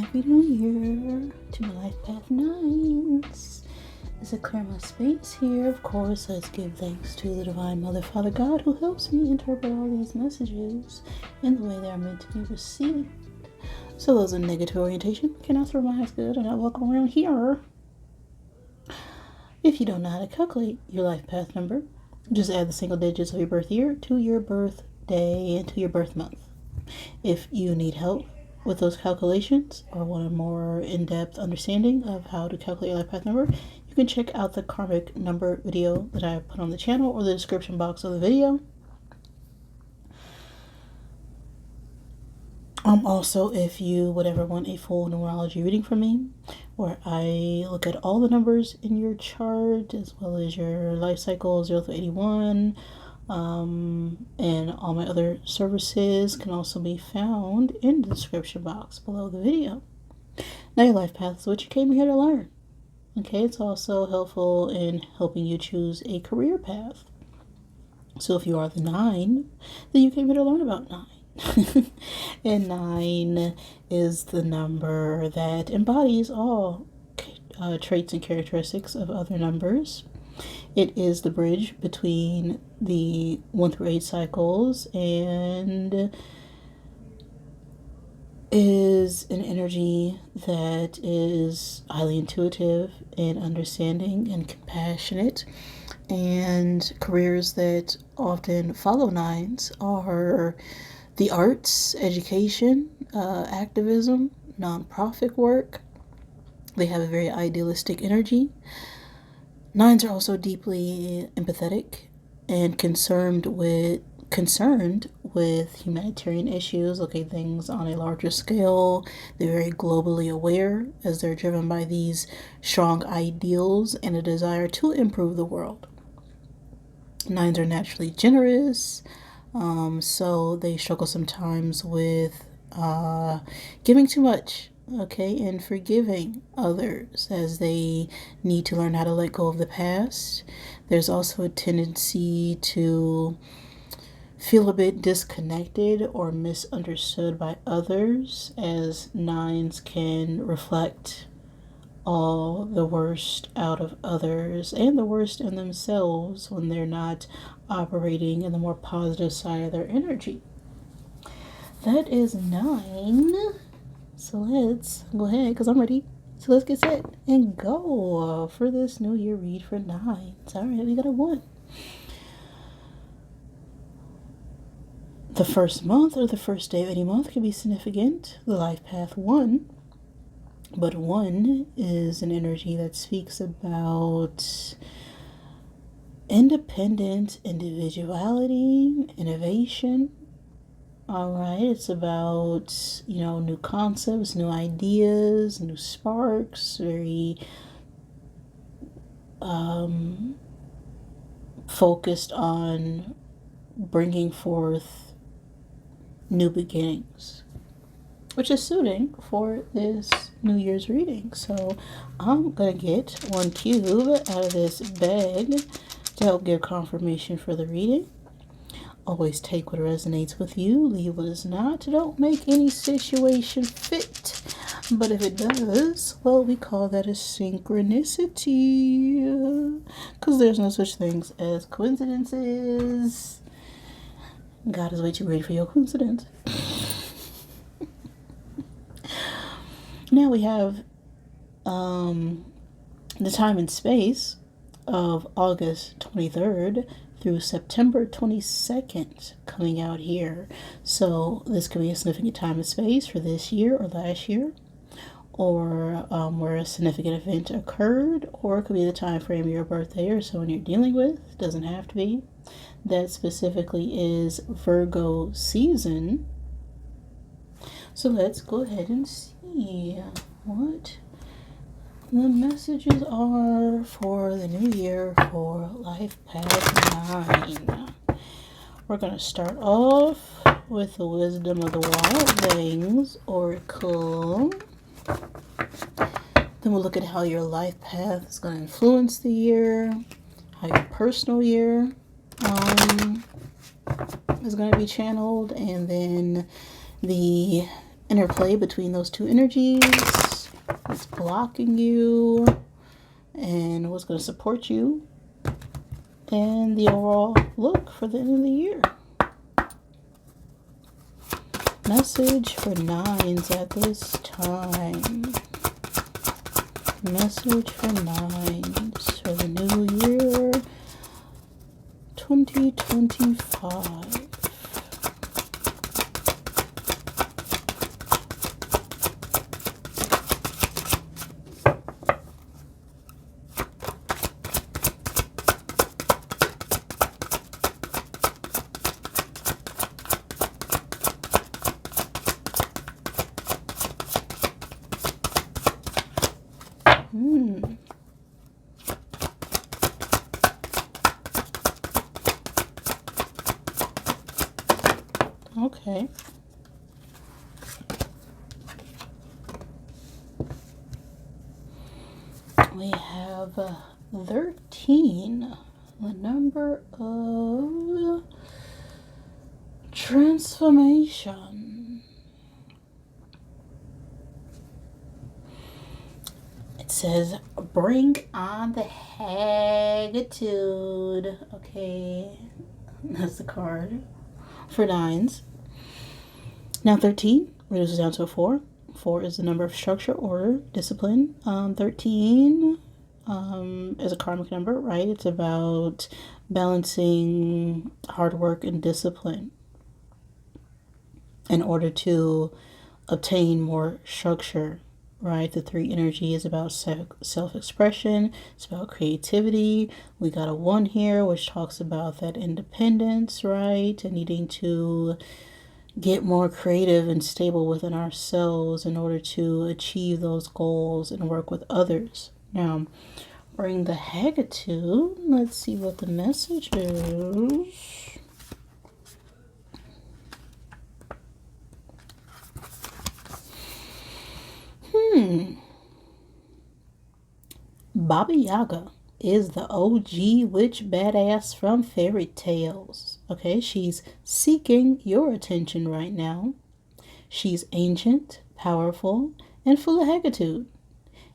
Happy New Year to my Life Path 9s. As I clear my space here, of course, let's give thanks to the Divine Mother, Father God, who helps me interpret all these messages in the way they are meant to be received. So those in negative orientation can also realize good and not welcome around here. If you don't know how to calculate your life path number, just add the single digits of your birth year to your birthday and to your birth month. If you need help with those calculations or want a more in-depth understanding of how to calculate your life path number, you can check out the karmic number video that I put on the channel or the description box of the video. Also, if you would ever want a full numerology reading from me, where I look at all the numbers in your chart as well as your life cycle 0 through 81, and all my other services can also be found in the description box below the video. Now your life path is what you came here to learn. Okay, it's also helpful in helping you choose a career path. So if you are the 9, then you came here to learn about 9. And 9 is the number that embodies all traits and characteristics of other numbers. It is the bridge between the 1 through 8 cycles and is an energy that is highly intuitive and understanding and compassionate. And careers that often follow 9s are the arts, education, activism, nonprofit work. They have a very idealistic energy. 9s are also deeply empathetic and concerned with humanitarian issues, looking at things on a larger scale. They're very globally aware as they're driven by these strong ideals and a desire to improve the world. 9s are naturally generous, so they struggle sometimes with giving too much, and forgiving others as they need to learn how to let go of the past. There's also a tendency to feel a bit disconnected or misunderstood by others, as 9s can reflect all the worst out of others and the worst in themselves when they're not operating in the more positive side of their energy. That is 9. So let's go ahead, because I'm ready. So let's get set and go for this New Year read for 9s. All right, we got a 1. The first month or the first day of any month can be significant. The life path 1. But 1 is an energy that speaks about independent individuality, innovation. All right, it's about, new concepts, new ideas, new sparks, very focused on bringing forth new beginnings, which is suiting for this New Year's reading. So I'm going to get 1 cube out of this bag to help give confirmation for the reading. Always take what resonates with you, leave what is not. Don't make any situation fit. But if it does, well, we call that a synchronicity. Because there's no such things as coincidences. God is way too ready for your coincidence. Now we have the time and space of August 23rd through September 22nd coming out here. So this could be a significant time and space for this year or last year, or where a significant event occurred, or it could be the time frame of your birthday or someone you're dealing with. It doesn't have to be. That specifically is Virgo season. So let's go ahead and see what the messages are for the new year for Life Path 9. We're going to start off with the Wisdom of the Wildlings Oracle. Then we'll look at how your life path is going to influence the year, how your personal year is going to be channeled, and then the interplay between those two energies, what's blocking you, and what's going to support you, and the overall look for the end of the year. Message for nines at this time. Message for nines for the new year 2025. Okay. We have 13, the number of transformation. It says, bring on the Hagitutde. Okay, that's the card for nines. Now 13 reduces down to a 4. 4 is the number of structure, order, discipline. 13 is a karmic number, right? It's about balancing hard work and discipline in order to obtain more structure, right? The 3 energy is about self-expression. It's about creativity. We got a 1 here, which talks about that independence, right? And needing to get more creative and stable within ourselves in order to achieve those goals and work with others. Now, bring the Hagitutde. Let's see what the message is. Baba Yaga is the OG witch badass from fairy tales. Okay, she's seeking your attention right now. She's ancient, powerful, and full of Hagitutde.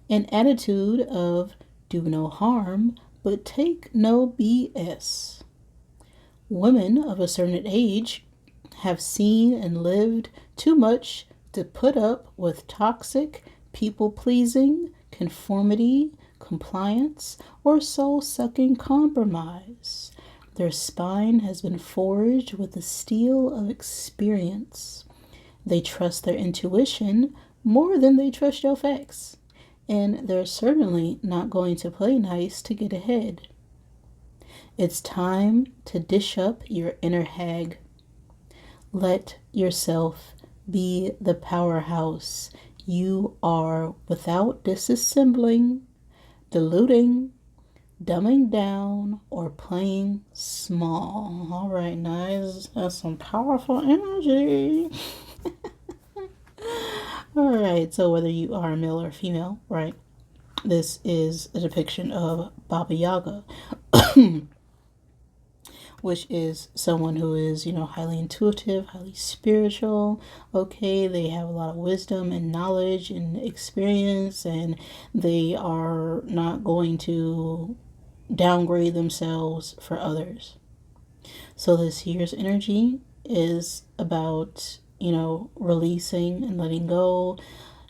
An attitude of do no harm, but take no BS. Women of a certain age have seen and lived too much to put up with toxic, people-pleasing, conformity, compliance, or soul-sucking compromise. Their spine has been forged with the steel of experience. They trust their intuition more than they trust your facts, and they're certainly not going to play nice to get ahead. It's time to dish up your inner hag. Let yourself be the powerhouse you are without disassembling, diluting, dumbing down, or playing small. All right, nice. That's some powerful energy. All right, so whether you are a male or female, right, this is a depiction of Baba Yaga, which is someone who is, highly intuitive, highly spiritual. Okay, they have a lot of wisdom and knowledge and experience, and they are not going to downgrade themselves for others. So this year's energy is about, releasing and letting go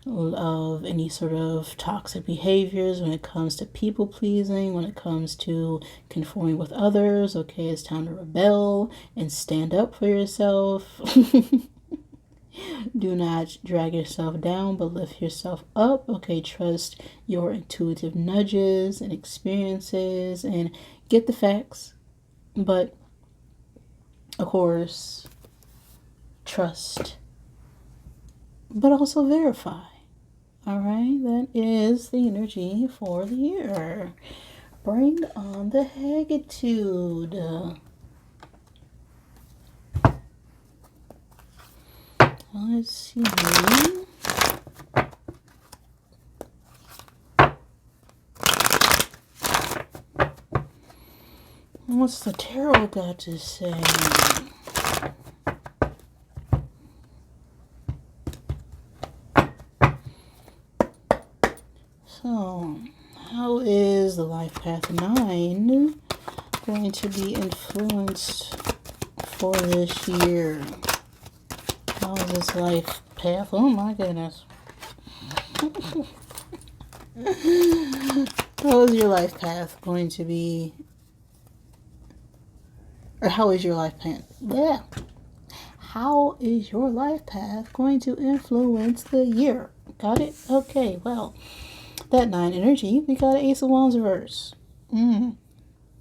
of any sort of toxic behaviors when it comes to people pleasing, when it comes to conforming with others. Okay, it's time to rebel and stand up for yourself. Do not drag yourself down, but lift yourself up. Okay, trust your intuitive nudges and experiences and get the facts. But, of course, trust, but also verify. All right, that is the energy for the year. Bring on the Hagitutde. Let's see. What's the tarot got to say? So, how is the life path 9 going to be influenced for this year? How is this life path? Oh my goodness. How is your life path going to be? Or how is your life path? Yeah. How is your life path going to influence the year? Got it? Okay, well, that 9 energy, we got Ace of Wands reverse.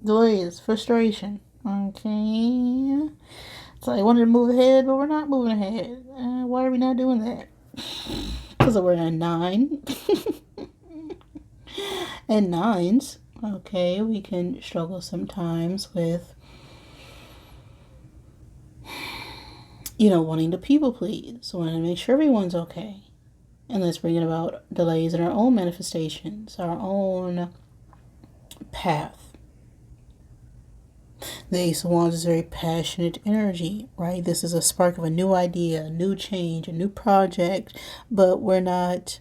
Delays, frustration. Okay. So I wanted to move ahead, but we're not moving ahead. Why are we not doing that? Because we're at 9. And 9s, okay, we can struggle sometimes with, wanting to people please, wanting to make sure everyone's okay. And that's bringing about delays in our own manifestations, our own path. The Ace of Wands is very passionate energy, right? This is a spark of a new idea, a new change, a new project, but we're not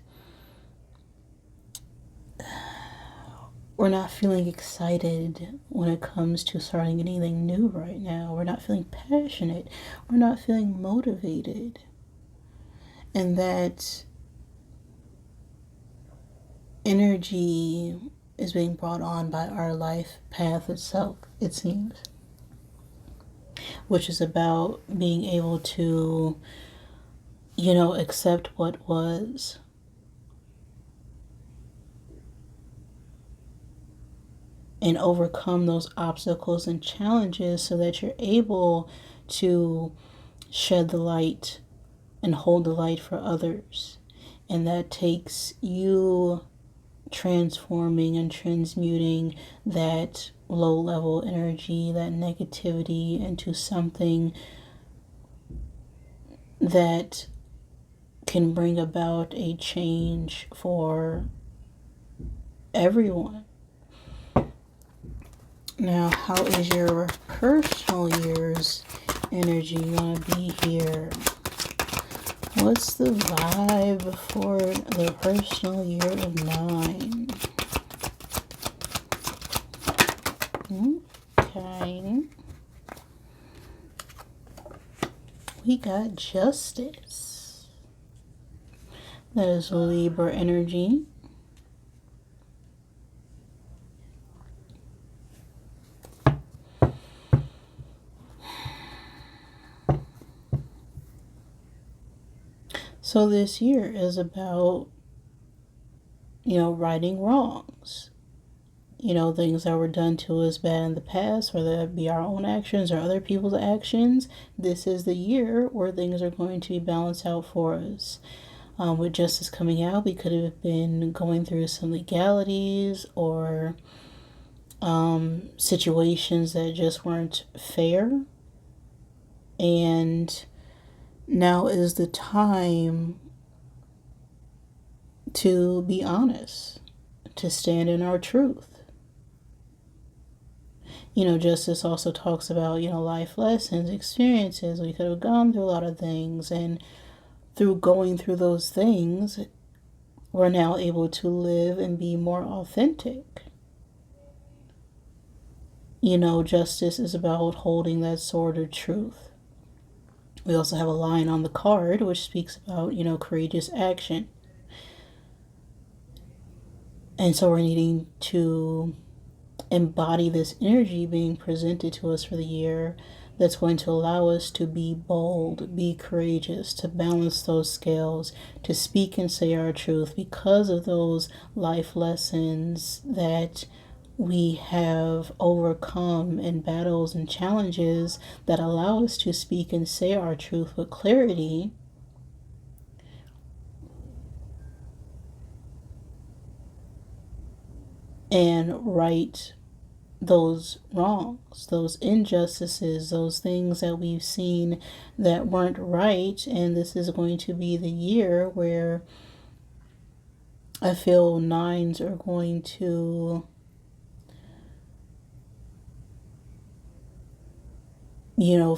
feeling excited when it comes to starting anything new right now. We're not feeling passionate. We're not feeling motivated. And that energy is being brought on by our life path itself, it seems, which is about being able to, accept what was. And overcome those obstacles and challenges so that you're able to shed the light and hold the light for others. And that takes you transforming and transmuting that low-level energy, that negativity, into something that can bring about a change for everyone. Now, how is your personal year's energy going to be here? What's the vibe for the personal year of 9? Okay. We got justice. That is Libra energy. So this year is about, righting wrongs. Things that were done to us bad in the past, whether it be our own actions or other people's actions. This is the year where things are going to be balanced out for us. With justice coming out, we could have been going through some legalities or situations that just weren't fair. And now is the time to be honest, to stand in our truth. Justice also talks about, life lessons, experiences. We could have gone through a lot of things, and through going through those things, we're now able to live and be more authentic. Justice is about holding that sword of truth. We also have a line on the card which speaks about, courageous action. And so we're needing to embody this energy being presented to us for the year that's going to allow us to be bold, be courageous, to balance those scales, to speak and say our truth because of those life lessons that we have overcome in battles and challenges that allow us to speak and say our truth with clarity. And right those wrongs, those injustices, those things that we've seen that weren't right. And this is going to be the year where I feel 9s are going to,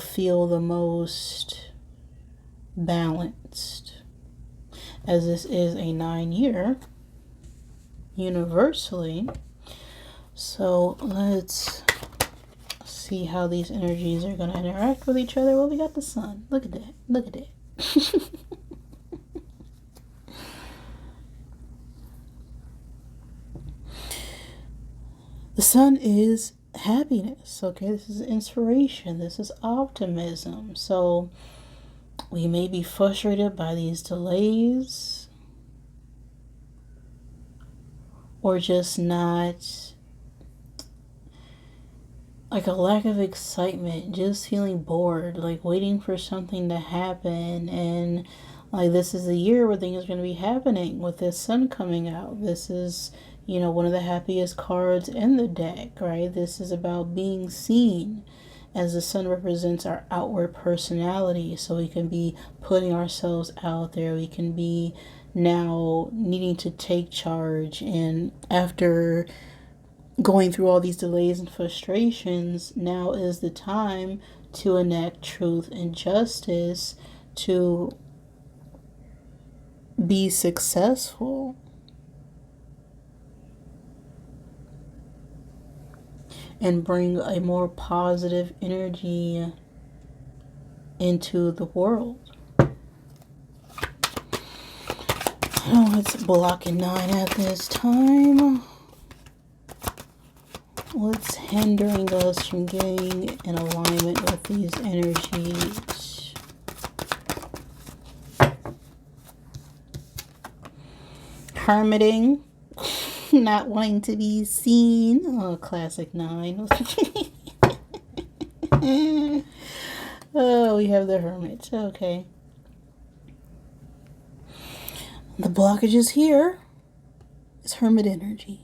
feel the most balanced. As this is a 9 year, universally. So let's see how these energies are going to interact with each other. Well, we got the sun. Look at that. Look at that. The sun is happiness. Okay, this is inspiration. This is optimism. So we may be frustrated by these delays, or just not, like a lack of excitement, just feeling bored, like waiting for something to happen. And like, this is the year where things are going to be happening with this sun coming out. This is, you know, one of the happiest cards in the deck, right? This is about being seen, as the sun represents our outward personality. So we can be putting ourselves out there. We can be now needing to take charge. And after going through all these delays and frustrations, now is the time to enact truth and justice, to be successful and bring a more positive energy into the world. Oh, it's blocking 9 at this time. What's hindering us from getting in alignment with these energies? Hermiting. Not wanting to be seen. Oh, classic 9. Oh, we have the Hermit. Okay. The blockage is here. It's Hermit energy.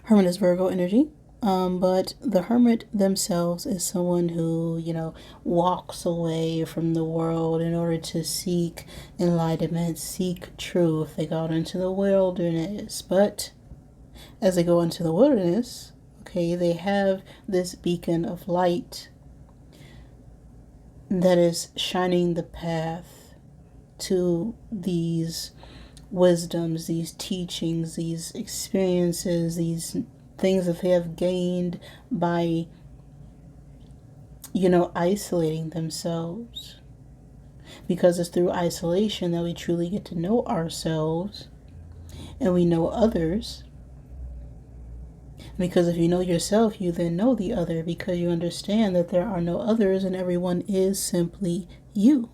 Hermit is Virgo energy. But the Hermit themselves is someone who, you know, walks away from the world in order to seek enlightenment, seek truth. They go out into the wilderness. But as they go into the wilderness, okay, they have this beacon of light that is shining the path to these wisdoms, these teachings, these experiences, these things that they have gained by, you know, isolating themselves. Because it's through isolation that we truly get to know ourselves and we know others. Because if you know yourself, you then know the other, because you understand that there are no others and everyone is simply you.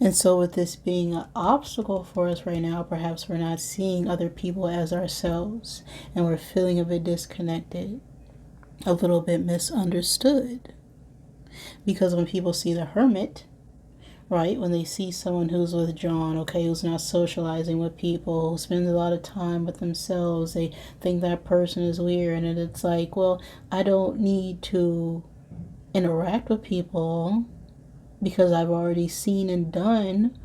And so with this being an obstacle for us right now, perhaps we're not seeing other people as ourselves, and we're feeling a bit disconnected, a little bit misunderstood. Because when people see the Hermit, right, when they see someone who's withdrawn, okay, who's not socializing with people, who spends a lot of time with themselves, they think that person is weird. And it's like, well, I don't need to interact with people, because I've already seen and done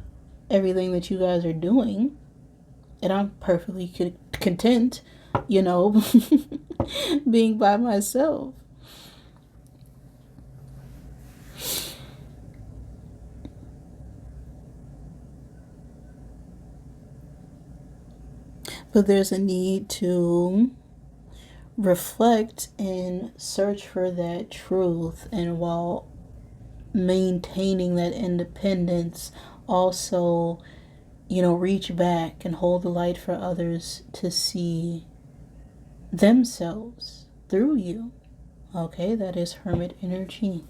everything that you guys are doing. And I'm perfectly content, you know, being by myself. But there's a need to reflect and search for that truth. And while maintaining that independence, also, you know, reach back and hold the light for others to see themselves through you. Okay, that is Hermit energy.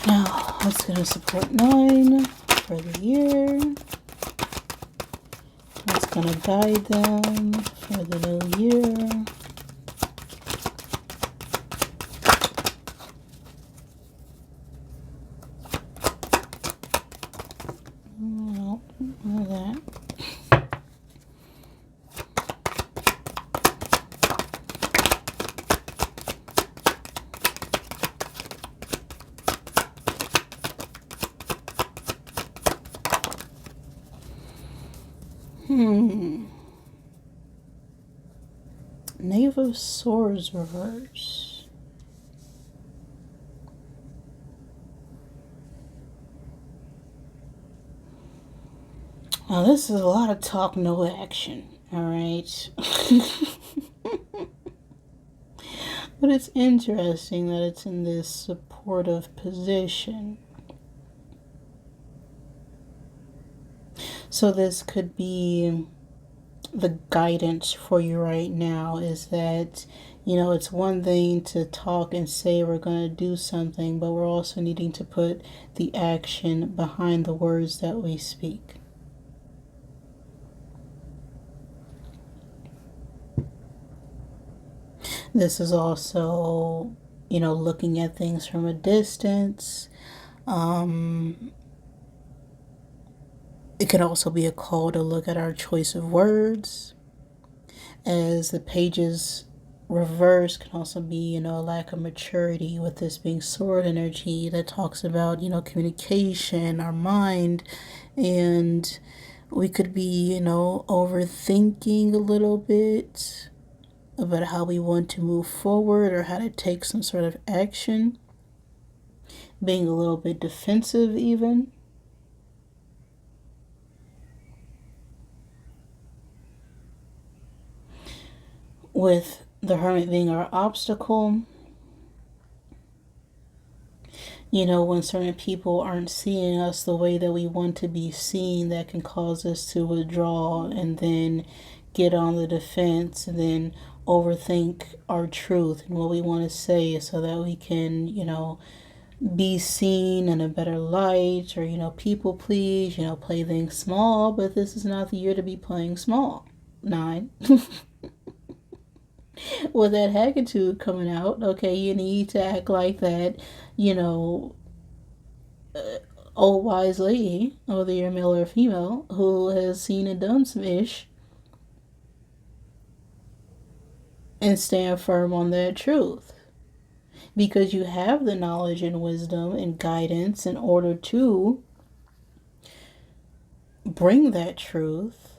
Now, what's going to support 9 for the year? What's going to guide them for the new year? Knave of Swords reverse. Now, this is a lot of talk, no action, all right? But it's interesting that it's in this supportive position. So this could be the guidance for you right now, is that, it's one thing to talk and say we're going to do something, but we're also needing to put the action behind the words that we speak. This is also, looking at things from a distance. It could also be a call to look at our choice of words, as the pages reverse can also be, a lack of maturity, with this being sword energy that talks about, communication, our mind, and we could be, overthinking a little bit about how we want to move forward or how to take some sort of action, being a little bit defensive even. With the Hermit being our obstacle, when certain people aren't seeing us the way that we want to be seen, that can cause us to withdraw and then get on the defense and then overthink our truth and what we want to say so that we can, be seen in a better light, or, people please, play things small, but this is not the year to be playing small. 9. With that Hagitutde coming out, okay, you need to act like that, old wise lady, whether you're male or female, who has seen and done some ish, and stand firm on that truth. Because you have the knowledge and wisdom and guidance in order to bring that truth.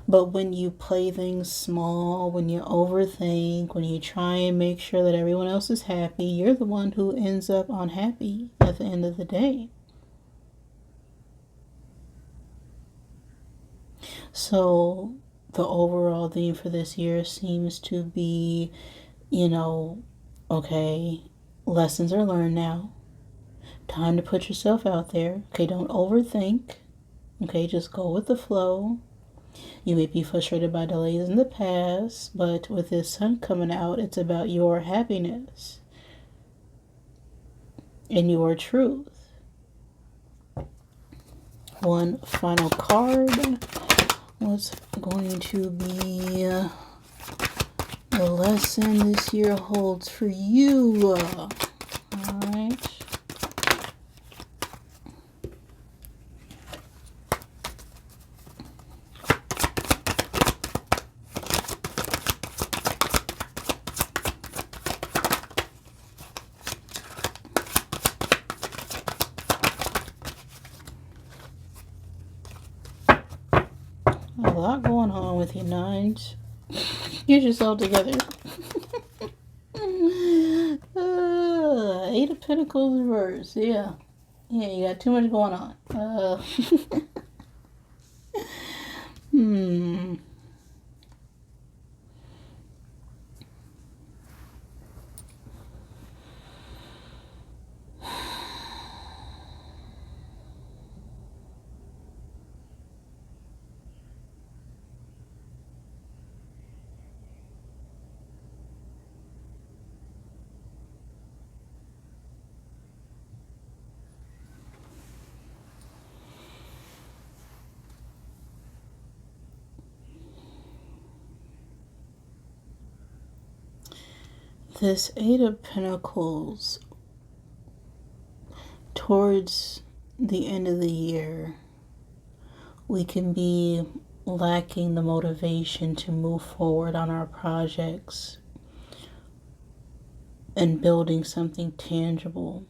But when you play things small, when you overthink, when you try and make sure that everyone else is happy, you're the one who ends up unhappy at the end of the day. So the overall theme for this year seems to be, okay, lessons are learned now. Time to put yourself out there. Okay, don't overthink. Okay, just go with the flow. You may be frustrated by delays in the past, but with this sun coming out, it's about your happiness and your truth. One final card. What's going to be the lesson this year holds for you? All right. A lot going on with you, 9s. Get yourself together. 8 of Pentacles reverse. Yeah, you got too much going on. This 8 of Pentacles, towards the end of the year, we can be lacking the motivation to move forward on our projects and building something tangible.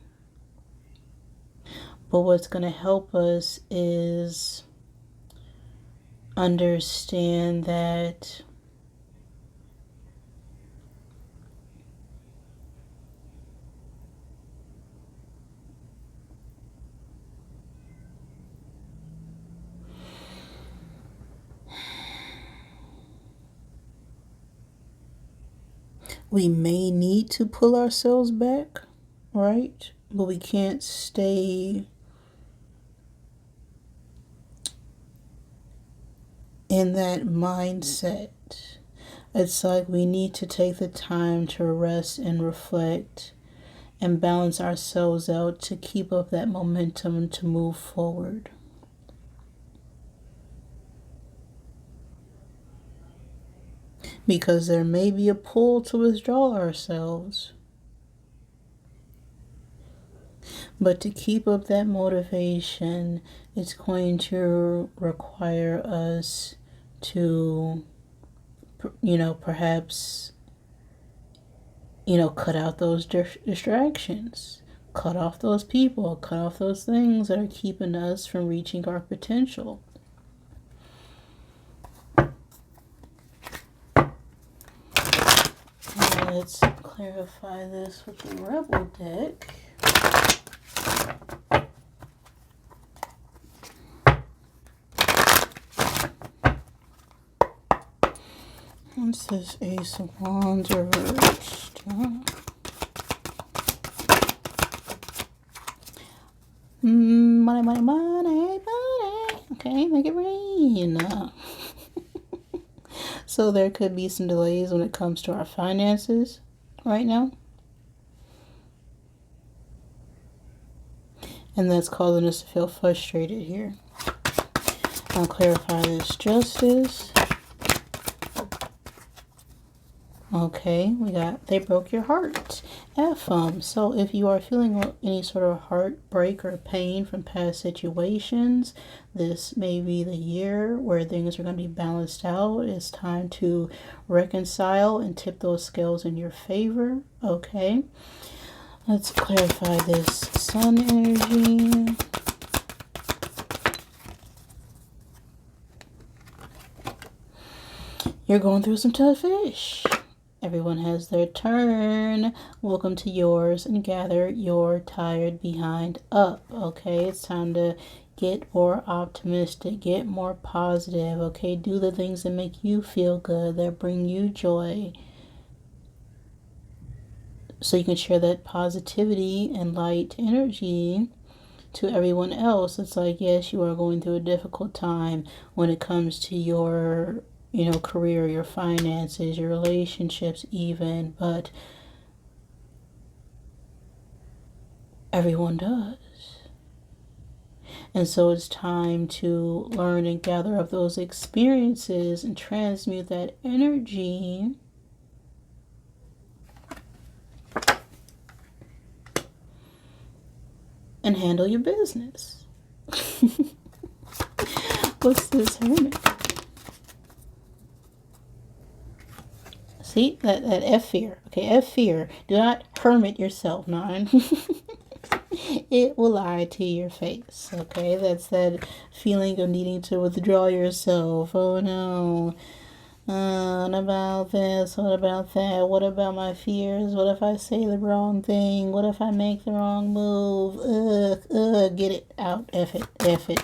But what's going to help us is understand that we may need to pull ourselves back, right? But we can't stay in that mindset. It's like we need to take the time to rest and reflect and balance ourselves out to keep up that momentum to move forward. Because there may be a pull to withdraw ourselves. But to keep up that motivation, it's going to require us to, perhaps, cut out those distractions, cut off those people, cut off those things that are keeping us from reaching our potential. Let's clarify this with the Rebel deck. What's this Ace of Wands reversed? Money, money, money, money. Okay, make it rain. So there could be some delays when it comes to our finances right now. And that's causing us to feel frustrated here. I'll clarify this Justice. Okay, we got they broke your heart. So if you are feeling any sort of heartbreak or pain from past situations, this may be the year where things are going to be balanced out. It's time to reconcile and tip those scales in your favor. Okay, let's clarify this Sun energy. You're going through some tough fish. Everyone has their turn. Welcome to yours, and gather your tired behind up. Okay, it's time to get more optimistic, get more positive. Okay, do the things that make you feel good, that bring you joy, so you can share that positivity and light energy to everyone else. It's like, yes, you are going through a difficult time when it comes to your career, your finances, your relationships even, but everyone does. And so it's time to learn and gather up those experiences and transmute that energy and handle your business. What's this Hermit? See, that F fear. Okay, F fear. Do not hermit yourself, Nine. It will lie to your face. Okay, that's that feeling of needing to withdraw yourself. Oh no. What about this? What about that? What about my fears? What if I say the wrong thing? What if I make the wrong move? Get it out. F it. F it.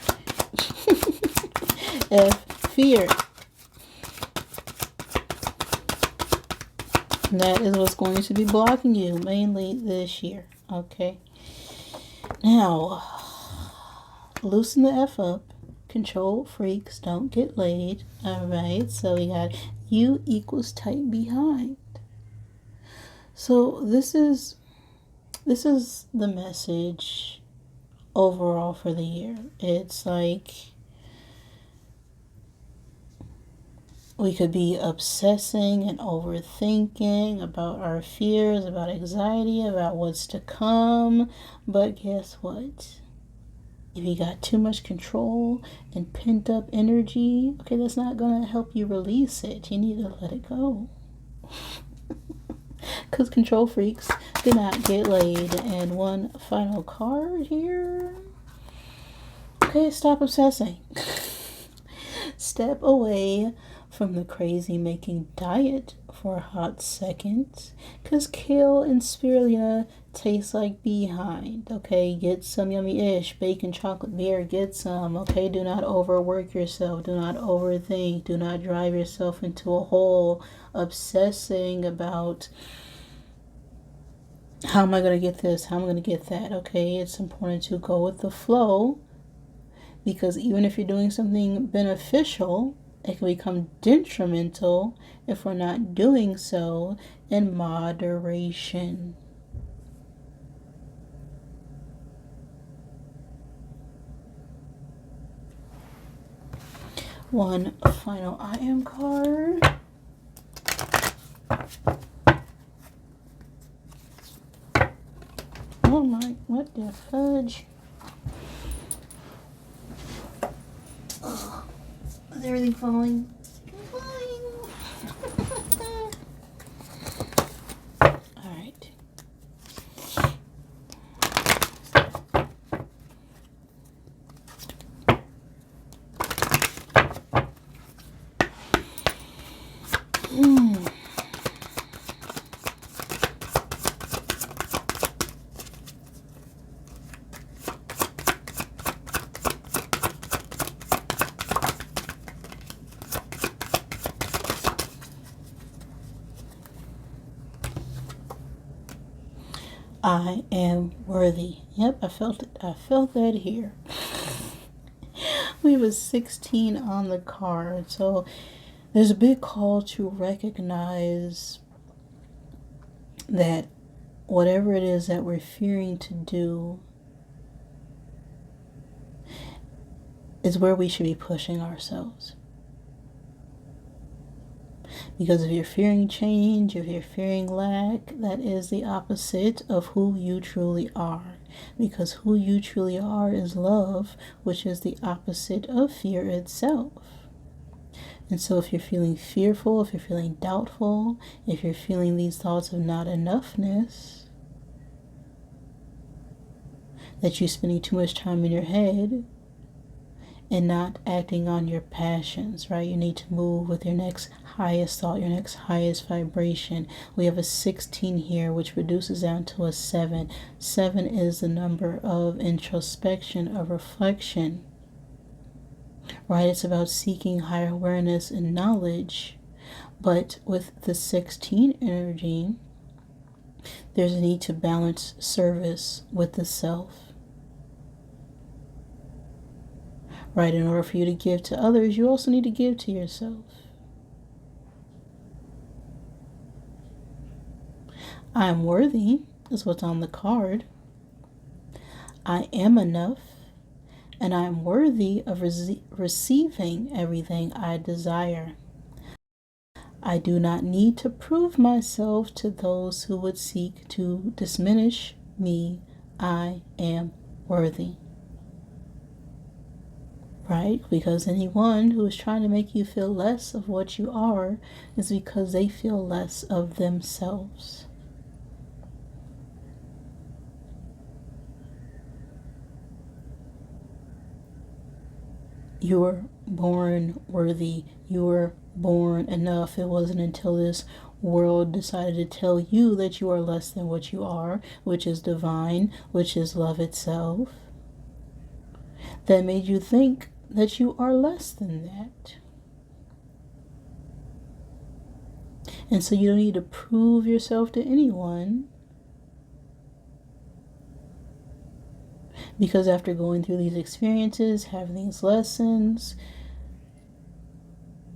F fear. That is what's going to be blocking you mainly this year. Okay. Now, loosen the F up. Control freaks don't get laid. Alright, so we got U equals tight behind. So this is the message overall for the year. It's like we could be obsessing and overthinking about our fears, about anxiety, about what's to come. But guess what? If you got too much control and pent up energy, okay, that's not going to help you release it. You need to let it go. Because control freaks do not get laid. And one final card here. Okay, stop obsessing. Step away from the crazy making diet for a hot second, because kale and spirulina taste like behind. Okay, get some yummy-ish bacon chocolate beer, get some. Okay, do not overwork yourself, do not overthink, do not drive yourself into a hole obsessing about How am I going to get this? How am I going to get that? Okay, it's important to go with the flow, because even if you're doing something beneficial, it can become detrimental if we're not doing so in moderation. One final I am card. Oh my, what the fudge? Is everything falling? Alright. I am worthy. Yep, I felt it. I felt that here. We have a 16 on the card. So there's a big call to recognize that whatever it is that we're fearing to do is where we should be pushing ourselves. Because if you're fearing change, if you're fearing lack, that is the opposite of who you truly are. Because who you truly are is love, which is the opposite of fear itself. And so if you're feeling fearful, if you're feeling doubtful, if you're feeling these thoughts of not enoughness, that you're spending too much time in your head and not acting on your passions, right? You need to move with your next highest thought, your next highest vibration. We have a 16 here, which reduces down to a 7. 7 is the number of introspection, of reflection, right? It's about seeking higher awareness and knowledge. But with the 16 energy, there's a need to balance service with the self. Right, in order for you to give to others, you also need to give to yourself. I am worthy is what's on the card. I am enough, and I am worthy of receiving everything I desire. I do not need to prove myself to those who would seek to diminish me. I am worthy. Right? Because anyone who is trying to make you feel less of what you are is because they feel less of themselves. You were born worthy. You were born enough. It wasn't until this world decided to tell you that you are less than what you are, which is divine, which is love itself, that made you think that you are less than that. And so you don't need to prove yourself to anyone, because after going through these experiences, having these lessons,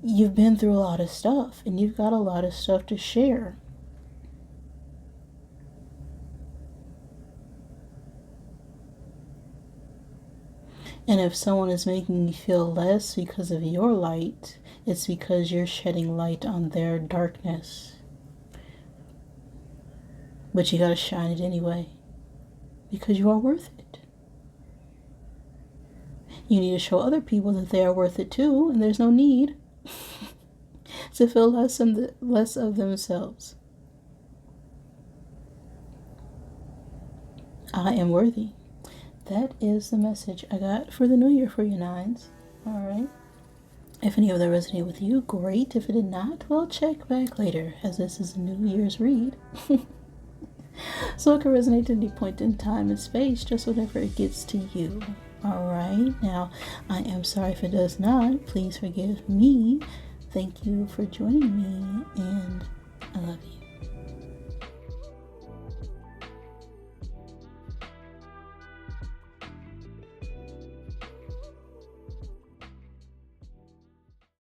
you've been through a lot of stuff and you've got a lot of stuff to share. And if someone is making you feel less because of your light, it's because you're shedding light on their darkness. But you gotta shine it anyway, because you are worth it. You need to show other people that they are worth it too, and there's no need to feel less of themselves. I am worthy. That is the message I got for the new year for you nines. All right. If any of that resonated with you, great. If it did not, well, check back later, as this is a New Year's read. So it can resonate at any point in time and space, just whatever it gets to you. All right. Now, I am sorry if it does not. Please forgive me. Thank you for joining me, and I love you.